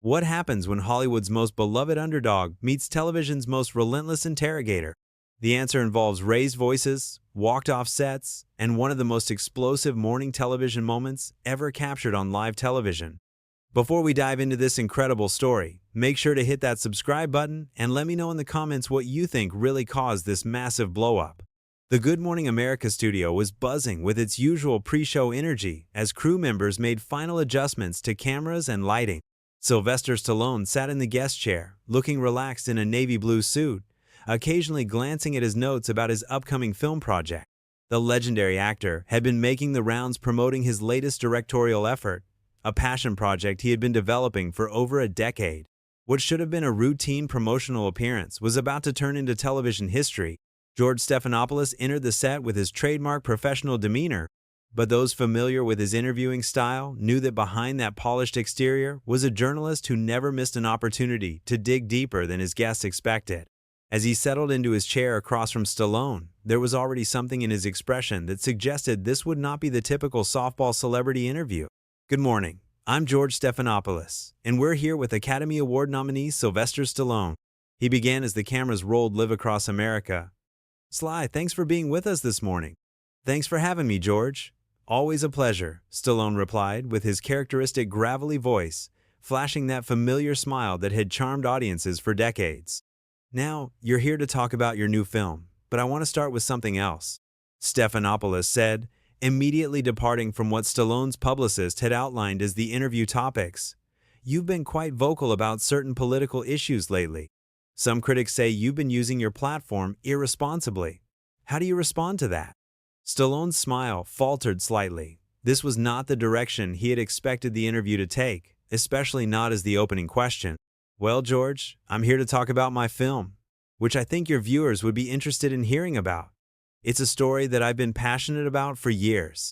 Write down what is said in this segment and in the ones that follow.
What happens when Hollywood's most beloved underdog meets television's most relentless interrogator? The answer involves raised voices, walked-off sets, and one of the most explosive morning television moments ever captured on live television. Before we dive into this incredible story, make sure to hit that subscribe button and let me know in the comments what you think really caused this massive blow-up. The Good Morning America studio was buzzing with its usual pre-show energy as crew members made final adjustments to cameras and lighting. Sylvester Stallone sat in the guest chair, looking relaxed in a navy blue suit, occasionally glancing at his notes about his upcoming film project. The legendary actor had been making the rounds promoting his latest directorial effort, a passion project he had been developing for over a decade. What should have been a routine promotional appearance was about to turn into television history. George Stephanopoulos entered the set with his trademark professional demeanor, but those familiar with his interviewing style knew that behind that polished exterior was a journalist who never missed an opportunity to dig deeper than his guests expected. As he settled into his chair across from Stallone, there was already something in his expression that suggested this would not be the typical softball celebrity interview. Good morning, I'm George Stephanopoulos, and we're here with Academy Award nominee Sylvester Stallone. He began as the cameras rolled live across America. Sly, thanks for being with us this morning. Thanks for having me, George. Always a pleasure, Stallone replied with his characteristic gravelly voice, flashing that familiar smile that had charmed audiences for decades. Now, you're here to talk about your new film, but I want to start with something else, Stephanopoulos said, immediately departing from what Stallone's publicist had outlined as the interview topics. You've been quite vocal about certain political issues lately. Some critics say you've been using your platform irresponsibly. How do you respond to that? Stallone's smile faltered slightly. This was not the direction he had expected the interview to take, especially not as the opening question. Well, George, I'm here to talk about my film, which I think your viewers would be interested in hearing about. It's a story that I've been passionate about for years.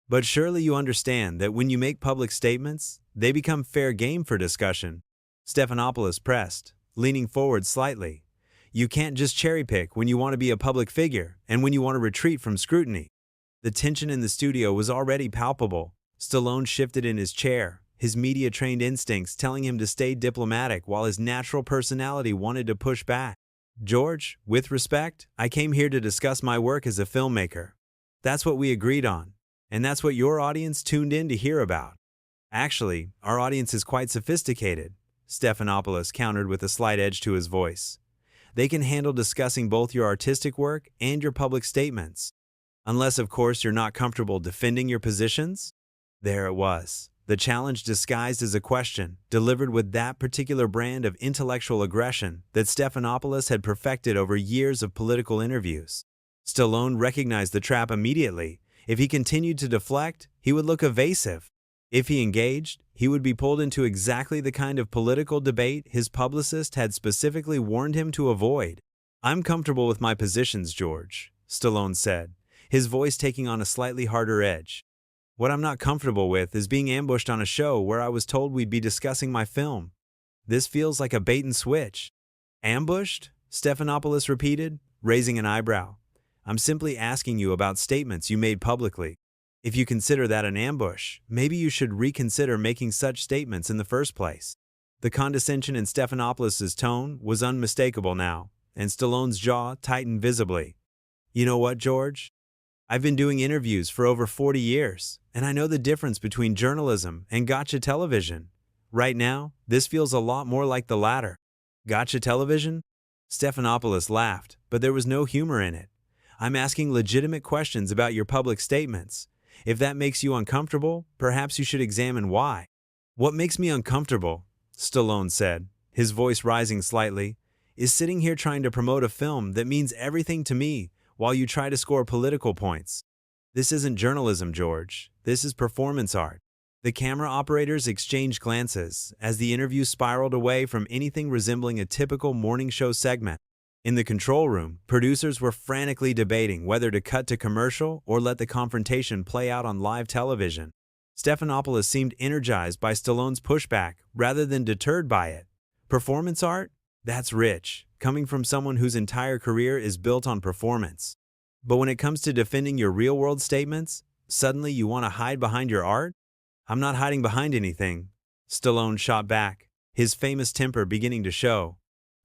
But surely you understand that when you make public statements, they become fair game for discussion. Stephanopoulos pressed, leaning forward slightly. You can't just cherry-pick when you want to be a public figure and when you want to retreat from scrutiny. The tension in the studio was already palpable. Stallone shifted in his chair, his media-trained instincts telling him to stay diplomatic while his natural personality wanted to push back. George, with respect, I came here to discuss my work as a filmmaker. That's what we agreed on, and that's what your audience tuned in to hear about. Actually, our audience is quite sophisticated, Stephanopoulos countered with a slight edge to his voice. They can handle discussing both your artistic work and your public statements. Unless, of course, you're not comfortable defending your positions? There it was. The challenge disguised as a question, delivered with that particular brand of intellectual aggression that Stephanopoulos had perfected over years of political interviews. Stallone recognized the trap immediately. If he continued to deflect, he would look evasive. If he engaged, he would be pulled into exactly the kind of political debate his publicist had specifically warned him to avoid. I'm comfortable with my positions, George, Stallone said, his voice taking on a slightly harder edge. What I'm not comfortable with is being ambushed on a show where I was told we'd be discussing my film. This feels like a bait and switch. Ambushed? Stephanopoulos repeated, raising an eyebrow. I'm simply asking you about statements you made publicly. If you consider that an ambush, maybe you should reconsider making such statements in the first place. The condescension in Stephanopoulos' tone was unmistakable now, and Stallone's jaw tightened visibly. You know what, George? I've been doing interviews for over 40 years, and I know the difference between journalism and gotcha television. Right now, this feels a lot more like the latter. Gotcha television? Stephanopoulos laughed, but there was no humor in it. I'm asking legitimate questions about your public statements. If that makes you uncomfortable, perhaps you should examine why. What makes me uncomfortable, Stallone said, his voice rising slightly, is sitting here trying to promote a film that means everything to me while you try to score political points. This isn't journalism, George. This is performance art. The camera operators exchanged glances as the interview spiraled away from anything resembling a typical morning show segment. In the control room, producers were frantically debating whether to cut to commercial or let the confrontation play out on live television. Stephanopoulos seemed energized by Stallone's pushback rather than deterred by it. Performance art? That's rich, coming from someone whose entire career is built on performance. But when it comes to defending your real-world statements, suddenly you want to hide behind your art? I'm not hiding behind anything, Stallone shot back, his famous temper beginning to show.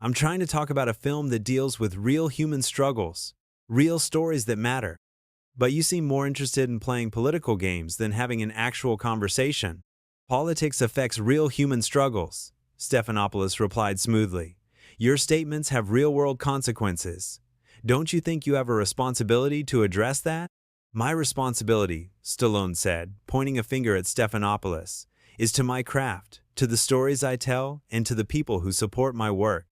I'm trying to talk about a film that deals with real human struggles, real stories that matter. But you seem more interested in playing political games than having an actual conversation. Politics affects real human struggles, Stephanopoulos replied smoothly. Your statements have real-world consequences. Don't you think you have a responsibility to address that? My responsibility, Stallone said, pointing a finger at Stephanopoulos, is to my craft, to the stories I tell, and to the people who support my work.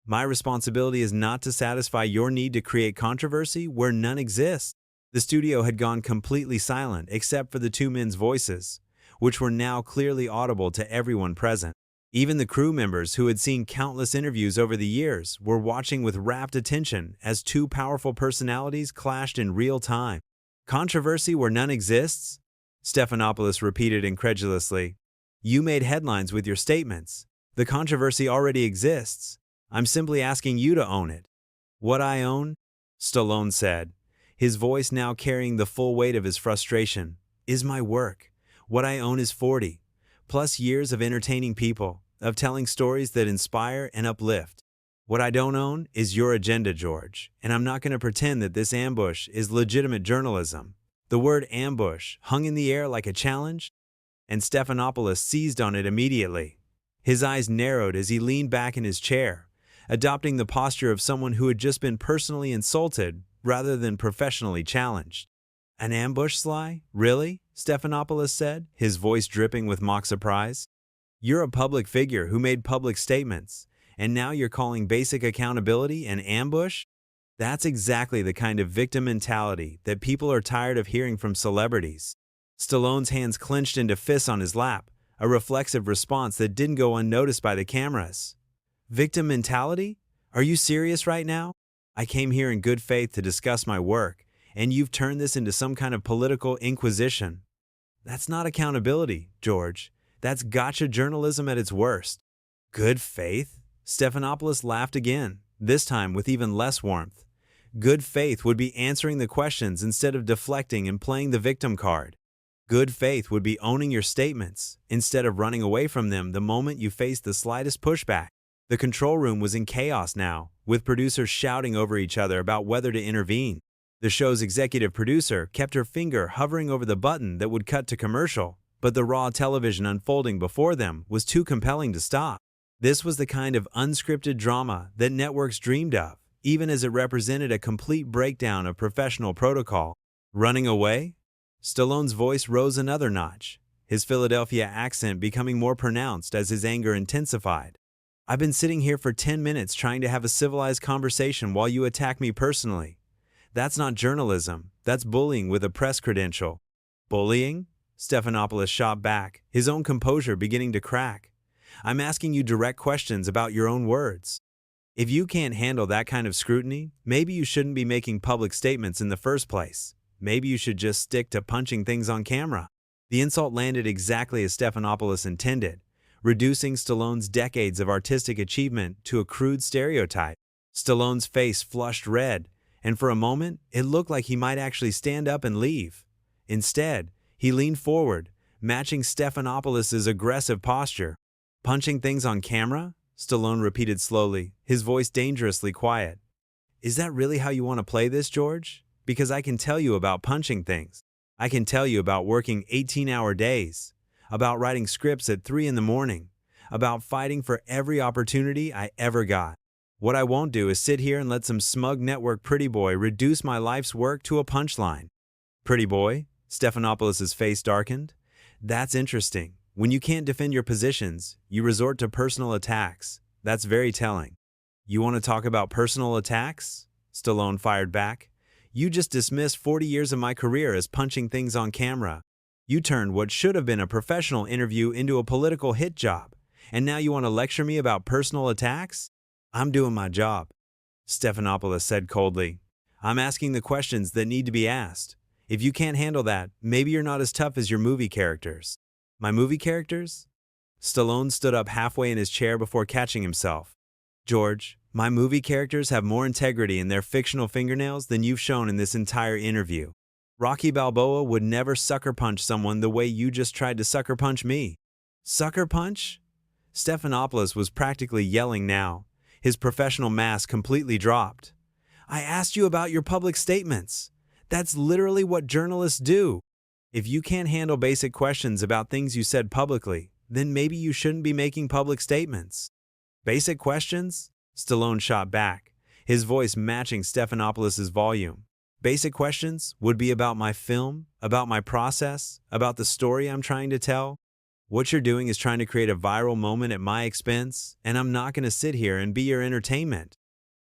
My responsibility is not to satisfy your need to create controversy where none exists. The studio had gone completely silent except for the two men's voices, which were now clearly audible to everyone present. Even the crew members who had seen countless interviews over the years were watching with rapt attention as two powerful personalities clashed in real time. Controversy where none exists? Stephanopoulos repeated incredulously. You made headlines with your statements. The controversy already exists. I'm simply asking you to own it. What I own? Stallone said, his voice now carrying the full weight of his frustration, is my work. What I own is 40+ years of entertaining people, of telling stories that inspire and uplift. What I don't own is your agenda, George, and I'm not going to pretend that this ambush is legitimate journalism. The word ambush hung in the air like a challenge, and Stephanopoulos seized on it immediately. His eyes narrowed as he leaned back in his chair, adopting the posture of someone who had just been personally insulted rather than professionally challenged. An ambush, Sly? Really? Stephanopoulos said, his voice dripping with mock surprise. You're a public figure who made public statements, and now you're calling basic accountability an ambush? That's exactly the kind of victim mentality that people are tired of hearing from celebrities. Stallone's hands clenched into fists on his lap, a reflexive response that didn't go unnoticed by the cameras. Victim mentality? Are you serious right now? I came here in good faith to discuss my work, and you've turned this into some kind of political inquisition. That's not accountability, George. That's gotcha journalism at its worst. Good faith? Stephanopoulos laughed again, this time with even less warmth. Good faith would be answering the questions instead of deflecting and playing the victim card. Good faith would be owning your statements instead of running away from them the moment you faced the slightest pushback. The control room was in chaos now, with producers shouting over each other about whether to intervene. The show's executive producer kept her finger hovering over the button that would cut to commercial, but the raw television unfolding before them was too compelling to stop. This was the kind of unscripted drama that networks dreamed of, even as it represented a complete breakdown of professional protocol. Running away? Stallone's voice rose another notch, his Philadelphia accent becoming more pronounced as his anger intensified. I've been sitting here for 10 minutes trying to have a civilized conversation while you attack me personally. That's not journalism, that's bullying with a press credential. Bullying? Stephanopoulos shot back, his own composure beginning to crack. I'm asking you direct questions about your own words. If you can't handle that kind of scrutiny, maybe you shouldn't be making public statements in the first place. Maybe you should just stick to punching things on camera. The insult landed exactly as Stephanopoulos intended, reducing Stallone's decades of artistic achievement to a crude stereotype. Stallone's face flushed red, and for a moment, it looked like he might actually stand up and leave. Instead, he leaned forward, matching Stephanopoulos' aggressive posture. Punching things on camera? Stallone repeated slowly, his voice dangerously quiet. Is that really how you want to play this, George? Because I can tell you about punching things. I can tell you about working 18-hour days, about writing scripts at 3 in the morning, about fighting for every opportunity I ever got. What I won't do is sit here and let some smug network pretty boy reduce my life's work to a punchline. Pretty boy? Stephanopoulos' face darkened. That's interesting. When you can't defend your positions, you resort to personal attacks. That's very telling. You want to talk about personal attacks? Stallone fired back. You just dismissed 40 years of my career as punching things on camera. You turned what should have been a professional interview into a political hit job. And now you want to lecture me about personal attacks? I'm doing my job, Stephanopoulos said coldly. I'm asking the questions that need to be asked. If you can't handle that, maybe you're not as tough as your movie characters. My movie characters? Stallone stood up halfway in his chair before catching himself. George, my movie characters have more integrity in their fictional fingernails than you've shown in this entire interview. Rocky Balboa would never sucker punch someone the way you just tried to sucker punch me. Sucker punch? Stephanopoulos was practically yelling now, his professional mask completely dropped. I asked you about your public statements. That's literally what journalists do. If you can't handle basic questions about things you said publicly, then maybe you shouldn't be making public statements. Basic questions? Stallone shot back, his voice matching Stephanopoulos' volume. Basic questions would be about my film, about my process, about the story I'm trying to tell. What you're doing is trying to create a viral moment at my expense, and I'm not going to sit here and be your entertainment.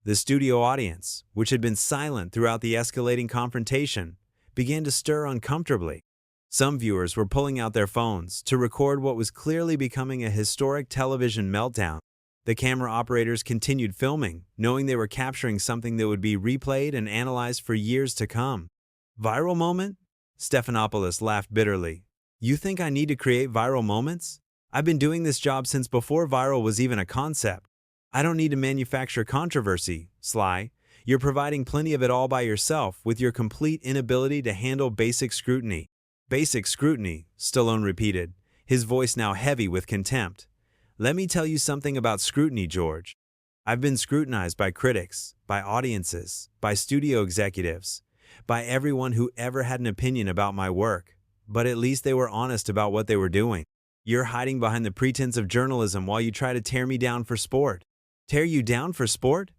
The studio audience, which had been silent throughout the escalating confrontation, began to stir uncomfortably. Some viewers were pulling out their phones to record what was clearly becoming a historic television meltdown. The camera operators continued filming, knowing they were capturing something that would be replayed and analyzed for years to come. Viral moment? Stephanopoulos laughed bitterly. You think I need to create viral moments? I've been doing this job since before viral was even a concept. I don't need to manufacture controversy, Sly. You're providing plenty of it all by yourself with your complete inability to handle basic scrutiny. Basic scrutiny, Stallone repeated, his voice now heavy with contempt. Let me tell you something about scrutiny, George. I've been scrutinized by critics, by audiences, by studio executives, by everyone who ever had an opinion about my work, but at least they were honest about what they were doing. You're hiding behind the pretense of journalism while you try to tear me down for sport. Tear you down for sport?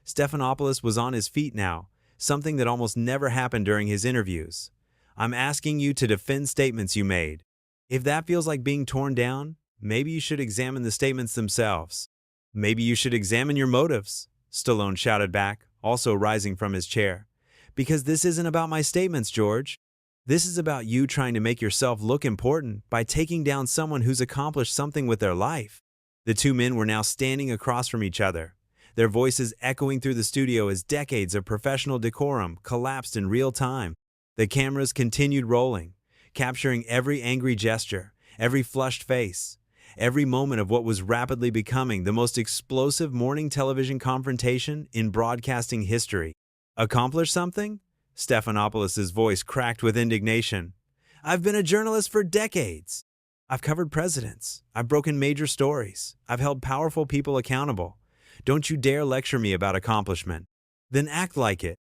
Stephanopoulos was on his feet now, something that almost never happened during his interviews. I'm asking you to defend statements you made. If that feels like being torn down, maybe you should examine the statements themselves. Maybe you should examine your motives, Stallone shouted back, also rising from his chair. Because this isn't about my statements, George. This is about you trying to make yourself look important by taking down someone who's accomplished something with their life. The two men were now standing across from each other, their voices echoing through the studio as decades of professional decorum collapsed in real time. The cameras continued rolling, capturing every angry gesture, every flushed face, every moment of what was rapidly becoming the most explosive morning television confrontation in broadcasting history. Accomplish something? Stephanopoulos' voice cracked with indignation. I've been a journalist for decades. I've covered presidents. I've broken major stories. I've held powerful people accountable. Don't you dare lecture me about accomplishment. Then act like it.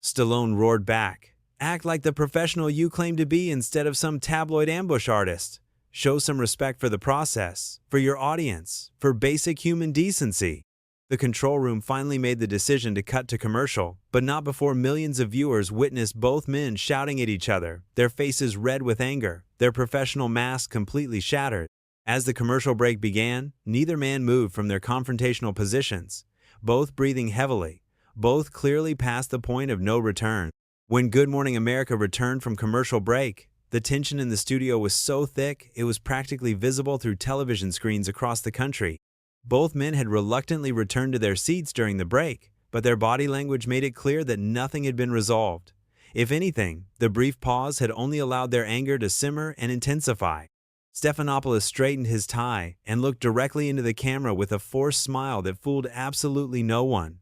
Stallone roared back. Act like the professional you claim to be instead of some tabloid ambush artist. Show some respect for the process, for your audience, for basic human decency. The control room finally made the decision to cut to commercial, but not before millions of viewers witnessed both men shouting at each other, their faces red with anger, their professional masks completely shattered. As the commercial break began, neither man moved from their confrontational positions, both breathing heavily, both clearly past the point of no return. When Good Morning America returned from commercial break, the tension in the studio was so thick it was practically visible through television screens across the country. Both men had reluctantly returned to their seats during the break, but their body language made it clear that nothing had been resolved. If anything, the brief pause had only allowed their anger to simmer and intensify. Stephanopoulos straightened his tie and looked directly into the camera with a forced smile that fooled absolutely no one.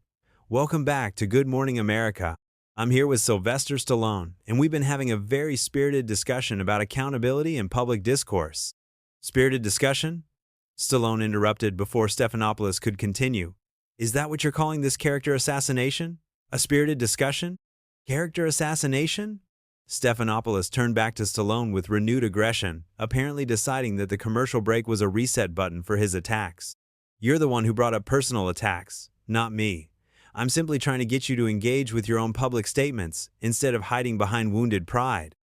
Welcome back to Good Morning America. I'm here with Sylvester Stallone, and we've been having a very spirited discussion about accountability and public discourse. Spirited discussion? Stallone interrupted before Stephanopoulos could continue. Is that what you're calling this character assassination? A spirited discussion? Character assassination? Stephanopoulos turned back to Stallone with renewed aggression, apparently deciding that the commercial break was a reset button for his attacks. You're the one who brought up personal attacks, not me. I'm simply trying to get you to engage with your own public statements instead of hiding behind wounded pride.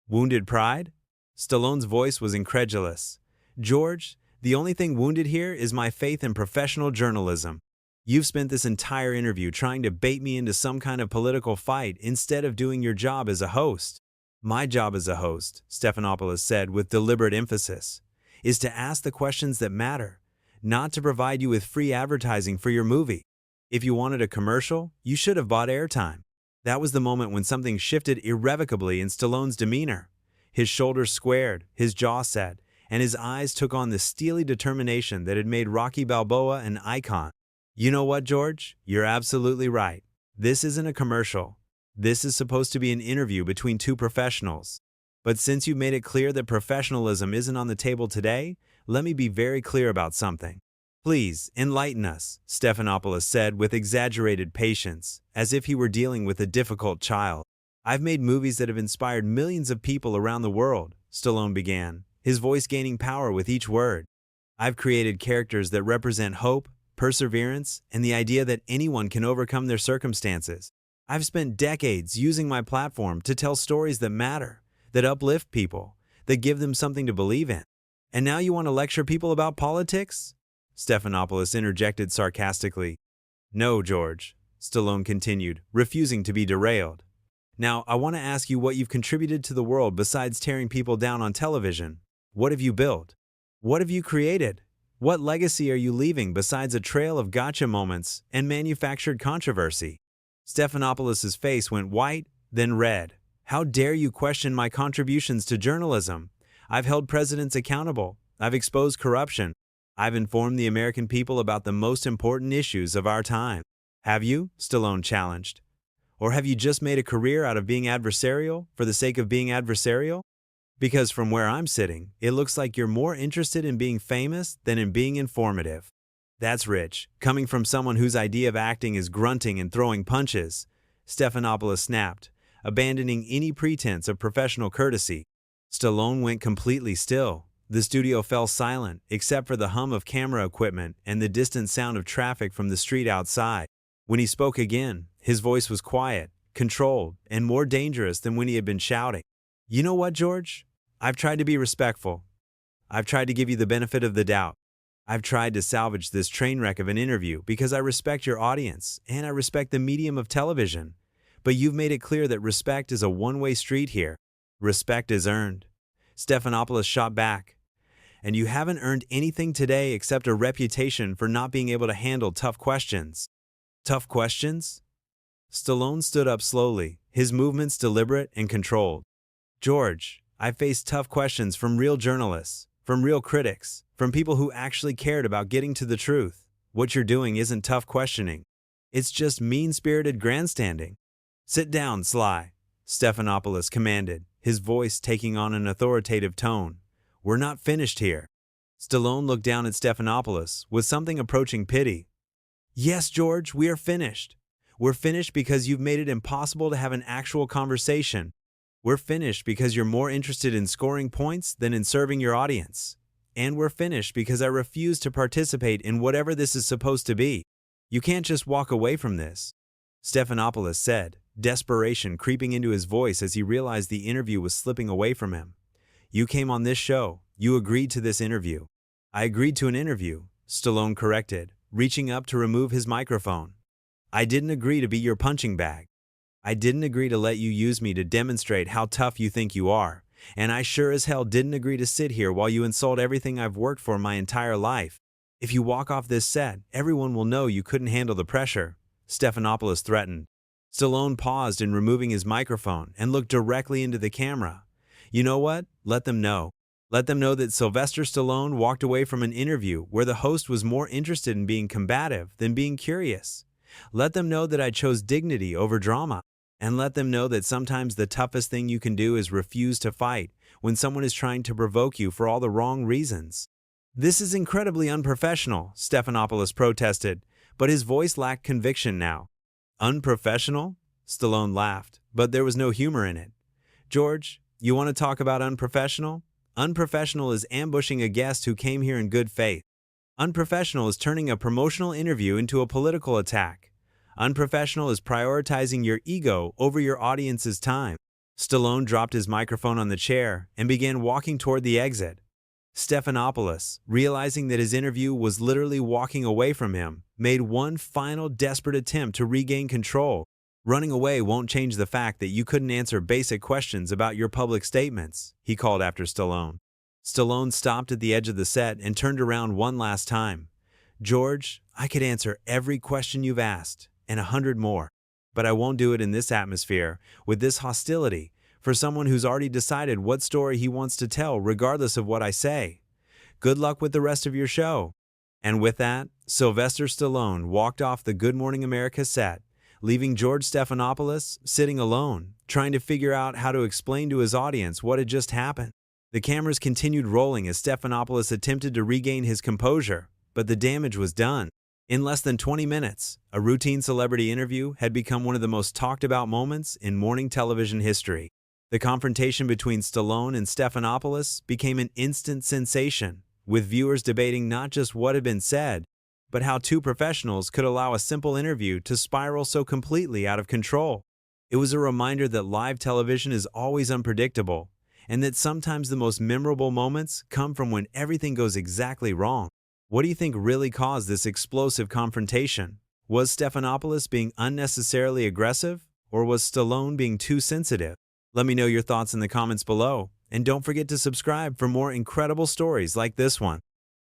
Wounded pride? Stallone's voice was incredulous. George, the only thing wounded here is my faith in professional journalism. You've spent this entire interview trying to bait me into some kind of political fight instead of doing your job as a host. My job as a host, Stephanopoulos said with deliberate emphasis, is to ask the questions that matter, not to provide you with free advertising for your movie. If you wanted a commercial, you should have bought airtime. That was the moment when something shifted irrevocably in Stallone's demeanor. His shoulders squared, his jaw set, and his eyes took on the steely determination that had made Rocky Balboa an icon. You know what, George? You're absolutely right. This isn't a commercial. This is supposed to be an interview between two professionals. But since you made it clear that professionalism isn't on the table today, let me be very clear about something. Please, enlighten us, Stephanopoulos said with exaggerated patience, as if he were dealing with a difficult child. I've made movies that have inspired millions of people around the world, Stallone began, his voice gaining power with each word. I've created characters that represent hope, perseverance, and the idea that anyone can overcome their circumstances. I've spent decades using my platform to tell stories that matter, that uplift people, that give them something to believe in. And now you want to lecture people about politics? Stephanopoulos interjected sarcastically. No, George, Stallone continued, refusing to be derailed. Now, I want to ask you what you've contributed to the world besides tearing people down on television. What have you built? What have you created? What legacy are you leaving besides a trail of gotcha moments and manufactured controversy? Stephanopoulos' face went white, then red. How dare you question my contributions to journalism? I've held presidents accountable. I've exposed corruption. I've informed the American people about the most important issues of our time. Have you? Stallone challenged. Or have you just made a career out of being adversarial for the sake of being adversarial? Because from where I'm sitting, it looks like you're more interested in being famous than in being informative. That's rich, coming from someone whose idea of acting is grunting and throwing punches, Stephanopoulos snapped, abandoning any pretense of professional courtesy. Stallone went completely still. The studio fell silent, except for the hum of camera equipment and the distant sound of traffic from the street outside. When he spoke again, his voice was quiet, controlled, and more dangerous than when he had been shouting. You know what, George? I've tried to be respectful. I've tried to give you the benefit of the doubt. I've tried to salvage this train wreck of an interview because I respect your audience and I respect the medium of television. But you've made it clear that respect is a one-way street here. Respect is earned. Stephanopoulos shot back. And you haven't earned anything today except a reputation for not being able to handle tough questions. Tough questions? Stallone stood up slowly, his movements deliberate and controlled. George, I've faced tough questions from real journalists, from real critics, from people who actually cared about getting to the truth. What you're doing isn't tough questioning. It's just mean-spirited grandstanding. Sit down, Sly, Stephanopoulos commanded, his voice taking on an authoritative tone. We're not finished here. Stallone looked down at Stephanopoulos with something approaching pity. Yes, George, we are finished. We're finished because you've made it impossible to have an actual conversation. We're finished because you're more interested in scoring points than in serving your audience. And we're finished because I refuse to participate in whatever this is supposed to be. You can't just walk away from this, Stephanopoulos said, desperation creeping into his voice as he realized the interview was slipping away from him. You came on this show. You agreed to this interview. I agreed to an interview, Stallone corrected, reaching up to remove his microphone. I didn't agree to be your punching bag. I didn't agree to let you use me to demonstrate how tough you think you are. And I sure as hell didn't agree to sit here while you insult everything I've worked for my entire life. If you walk off this set, everyone will know you couldn't handle the pressure, Stephanopoulos threatened. Stallone paused in removing his microphone and looked directly into the camera. You know what? Let them know. Let them know that Sylvester Stallone walked away from an interview where the host was more interested in being combative than being curious. Let them know that I chose dignity over drama. And let them know that sometimes the toughest thing you can do is refuse to fight when someone is trying to provoke you for all the wrong reasons. This is incredibly unprofessional, Stephanopoulos protested, but his voice lacked conviction now. Unprofessional? Stallone laughed, but there was no humor in it. George, you want to talk about unprofessional? Unprofessional is ambushing a guest who came here in good faith. Unprofessional is turning a promotional interview into a political attack. Unprofessional is prioritizing your ego over your audience's time. Stallone dropped his microphone on the chair and began walking toward the exit. Stephanopoulos, realizing that his interview was literally walking away from him, made one final desperate attempt to regain control. Running away won't change the fact that you couldn't answer basic questions about your public statements, he called after Stallone. Stallone stopped at the edge of the set and turned around one last time. George, I could answer every question you've asked, and 100 more. But I won't do it in this atmosphere, with this hostility, for someone who's already decided what story he wants to tell regardless of what I say. Good luck with the rest of your show. And with that, Sylvester Stallone walked off the Good Morning America set, leaving George Stephanopoulos sitting alone, trying to figure out how to explain to his audience what had just happened. The cameras continued rolling as Stephanopoulos attempted to regain his composure, but the damage was done. In less than 20 minutes, a routine celebrity interview had become one of the most talked about moments in morning television history. The confrontation between Stallone and Stephanopoulos became an instant sensation, with viewers debating not just what had been said, but how two professionals could allow a simple interview to spiral so completely out of control. It was a reminder that live television is always unpredictable, and that sometimes the most memorable moments come from when everything goes exactly wrong. What do you think really caused this explosive confrontation? Was Stephanopoulos being unnecessarily aggressive, or was Stallone being too sensitive? Let me know your thoughts in the comments below, and don't forget to subscribe for more incredible stories like this one.